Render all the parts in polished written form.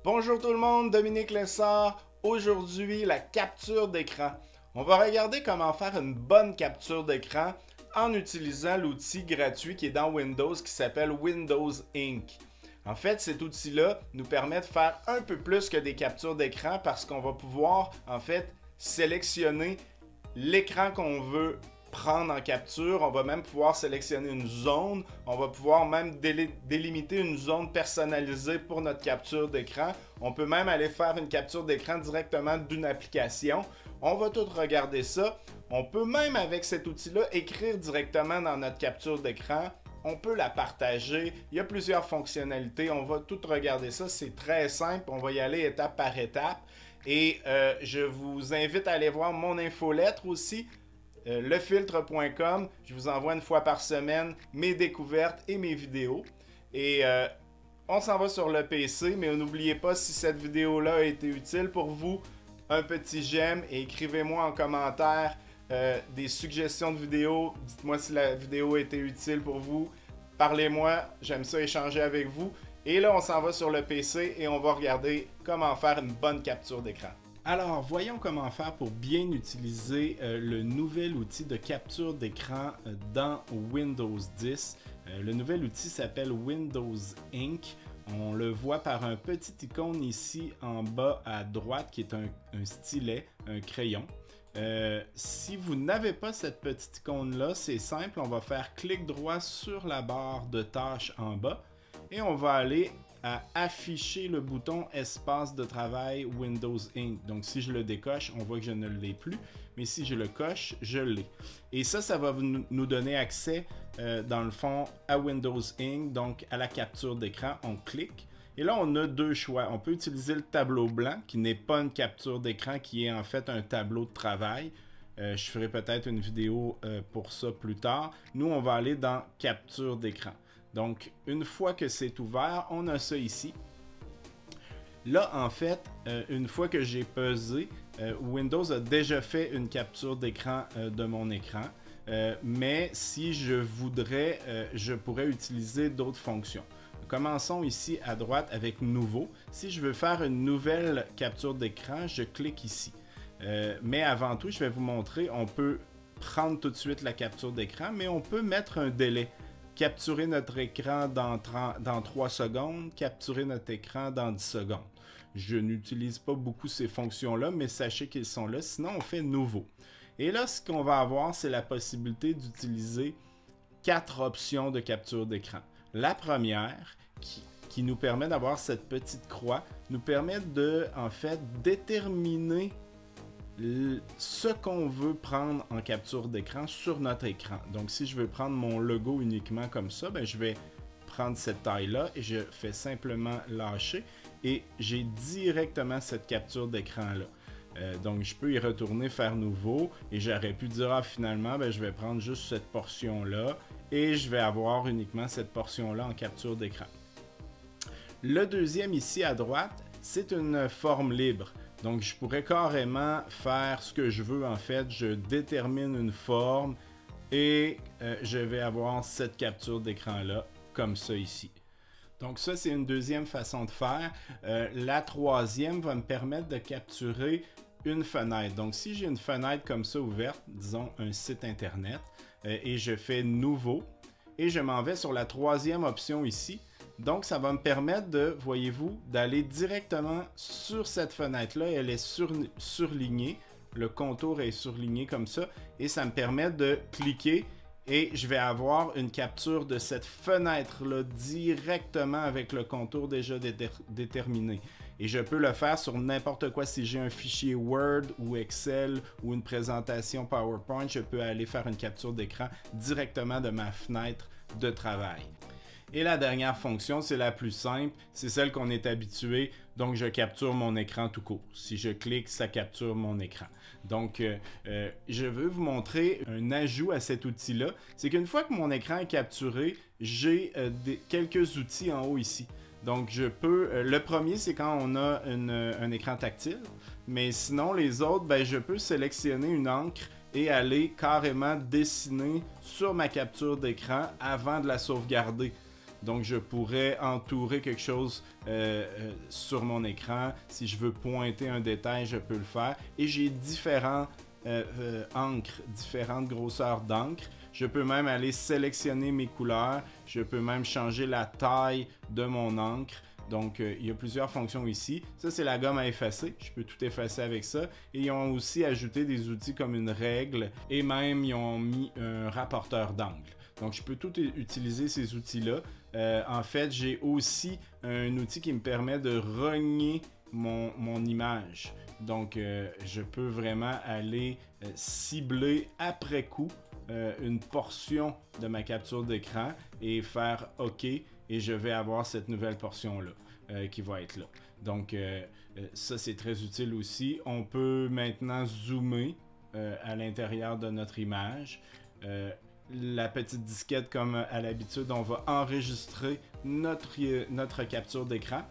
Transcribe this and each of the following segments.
Bonjour tout le monde, Dominique Lessard. Aujourd'hui, la capture d'écran. On va regarder comment faire une bonne capture d'écran en utilisant l'outil gratuit qui est dans Windows qui s'appelle Windows Ink. En fait, cet outil-là nous permet de faire un peu plus que des captures d'écran parce qu'on va pouvoir en fait sélectionner l'écran qu'on veut prendre en capture. On va même pouvoir sélectionner une zone. On va pouvoir même délimiter une zone personnalisée pour notre capture d'écran. On peut même aller faire une capture d'écran directement d'une application. On va tout regarder ça. On peut même avec cet outil-là écrire directement dans notre capture d'écran. On peut la partager. Il y a plusieurs fonctionnalités. On va tout regarder ça. C'est très simple. On va y aller étape par étape. Et je vous invite à aller voir mon infolettre aussi. Lefiltre.com, je vous envoie une fois par semaine mes découvertes et mes vidéos. Et on s'en va sur le PC, mais n'oubliez pas, si cette vidéo-là a été utile pour vous, un petit j'aime et écrivez-moi en commentaire des suggestions de vidéos. Dites-moi si la vidéo a été utile pour vous. Parlez-moi, j'aime ça échanger avec vous. Et là, on s'en va sur le PC et on va regarder comment faire une bonne capture d'écran. Alors, voyons comment faire pour bien utiliser le nouvel outil de capture d'écran dans Windows 10. Le nouvel outil s'appelle Windows Ink. On le voit par un petit icône ici en bas à droite qui est un stylet, un crayon. Si vous n'avez pas cette petite icône-là, c'est simple. On va faire clic droit sur la barre de tâches en bas et on va aller à afficher le bouton espace de travail Windows Ink. Donc si je le décoche, on voit que je ne l'ai plus, mais si je le coche, je l'ai. Et ça va nous donner accès dans le fond à Windows Ink, donc à la capture d'écran. On clique et là on a deux choix. On peut utiliser le tableau blanc qui n'est pas une capture d'écran, qui est en fait un tableau de travail. Je ferai peut-être une vidéo pour ça plus tard. Nous on va aller dans capture d'écran. Donc, une fois que c'est ouvert, on a ça ici. Là, en fait, une fois que j'ai pesé, Windows a déjà fait une capture d'écran de mon écran. Mais si je voudrais, je pourrais utiliser d'autres fonctions. Commençons ici à droite avec Nouveau. Si je veux faire une nouvelle capture d'écran, je clique ici. Mais avant tout, je vais vous montrer, on peut prendre tout de suite la capture d'écran, mais on peut mettre un délai. Capturer notre écran dans 3 secondes, capturer notre écran dans 10 secondes. Je n'utilise pas beaucoup ces fonctions-là, mais sachez qu'elles sont là. Sinon, on fait Nouveau. Et là, ce qu'on va avoir, c'est la possibilité d'utiliser 4 options de capture d'écran. La première, qui nous permet d'avoir cette petite croix, nous permet de, en fait, déterminer ce qu'on veut prendre en capture d'écran sur notre écran. Donc si je veux prendre mon logo uniquement comme ça, ben, je vais prendre cette taille-là et je fais simplement lâcher et j'ai directement cette capture d'écran-là. Donc je peux y retourner, faire nouveau et j'aurais pu dire finalement ben, je vais prendre juste cette portion-là et je vais avoir uniquement cette portion-là en capture d'écran. Le deuxième ici à droite, c'est une forme libre. Donc, je pourrais carrément faire ce que je veux. En fait, je détermine une forme et je vais avoir cette capture d'écran-là, comme ça ici. Donc, ça, c'est une deuxième façon de faire. La troisième va me permettre de capturer une fenêtre. Donc, si j'ai une fenêtre comme ça ouverte, disons un site Internet, et je fais Nouveau, et je m'en vais sur la troisième option ici. Donc, ça va me permettre de, voyez-vous, d'aller directement sur cette fenêtre-là. Elle est surlignée. Le contour est surligné comme ça. Et ça me permet de cliquer et je vais avoir une capture de cette fenêtre-là directement avec le contour déjà déterminé. Et je peux le faire sur n'importe quoi. Si j'ai un fichier Word ou Excel ou une présentation PowerPoint, je peux aller faire une capture d'écran directement de ma fenêtre de travail. Et la dernière fonction, c'est la plus simple, c'est celle qu'on est habitué, donc je capture mon écran tout court. Si je clique, ça capture mon écran. Donc, je veux vous montrer un ajout à cet outil-là. C'est qu'une fois que mon écran est capturé, j'ai quelques outils en haut ici. Donc, je peux... le premier, c'est quand on a un écran tactile, mais sinon, les autres, ben, je peux sélectionner une encre et aller carrément dessiner sur ma capture d'écran avant de la sauvegarder. Donc, je pourrais entourer quelque chose sur mon écran. Si je veux pointer un détail, je peux le faire. Et j'ai différentes encres, différentes grosseurs d'encre. Je peux même aller sélectionner mes couleurs. Je peux même changer la taille de mon encre. Donc, il y a plusieurs fonctions ici. Ça, c'est la gomme à effacer. Je peux tout effacer avec ça. Et ils ont aussi ajouté des outils comme une règle. Et même, ils ont mis un rapporteur d'angle. Donc, je peux tout utiliser ces outils-là. En fait, j'ai aussi un outil qui me permet de rogner mon image. Donc, je peux vraiment aller cibler après coup une portion de ma capture d'écran et faire OK. Et je vais avoir cette nouvelle portion-là qui va être là. Donc, ça, c'est très utile aussi. On peut maintenant zoomer à l'intérieur de notre image. La petite disquette, comme à l'habitude, on va enregistrer notre capture d'écran.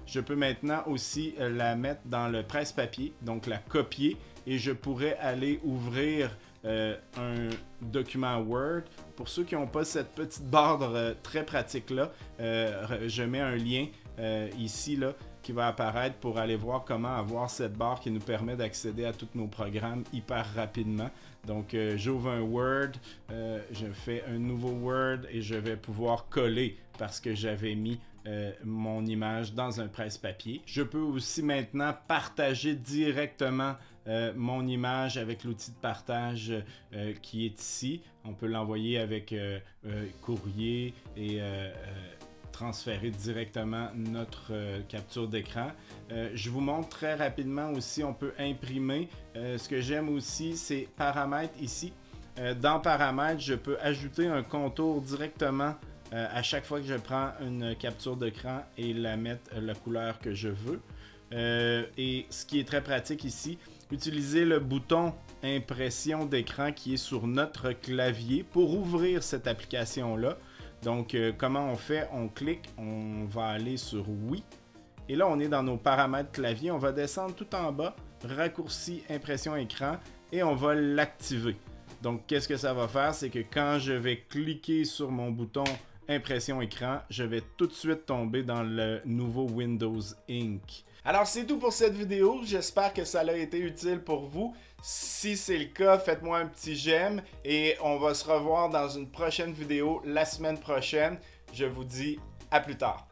Je peux maintenant aussi la mettre dans le presse-papier, donc la copier, et je pourrais aller ouvrir un document Word. Pour ceux qui n'ont pas cette petite barre très pratique-là, je mets un lien ici là, qui va apparaître pour aller voir comment avoir cette barre qui nous permet d'accéder à tous nos programmes hyper rapidement. Donc, j'ouvre un Word, je fais un nouveau Word et je vais pouvoir coller parce que j'avais mis mon image dans un presse-papier. Je peux aussi maintenant partager directement mon image avec l'outil de partage qui est ici. On peut l'envoyer avec courrier et transférer directement notre capture d'écran. Je vous montre très rapidement aussi, on peut imprimer. Ce que j'aime aussi, c'est paramètres ici. Dans paramètres, je peux ajouter un contour directement à chaque fois que je prends une capture d'écran et la mettre la couleur que je veux. Et ce qui est très pratique ici, utiliser le bouton impression d'écran qui est sur notre clavier pour ouvrir cette application-là. Donc, comment on fait? On clique, on va aller sur oui. Et là, on est dans nos paramètres clavier. On va descendre tout en bas, raccourci impression écran et on va l'activer. Donc, qu'est-ce que ça va faire? C'est que quand je vais cliquer sur mon bouton impression écran, je vais tout de suite tomber dans le nouveau Windows Ink. Alors, c'est tout pour cette vidéo. J'espère que ça a été utile pour vous. Si c'est le cas, faites-moi un petit j'aime et on va se revoir dans une prochaine vidéo la semaine prochaine. Je vous dis à plus tard.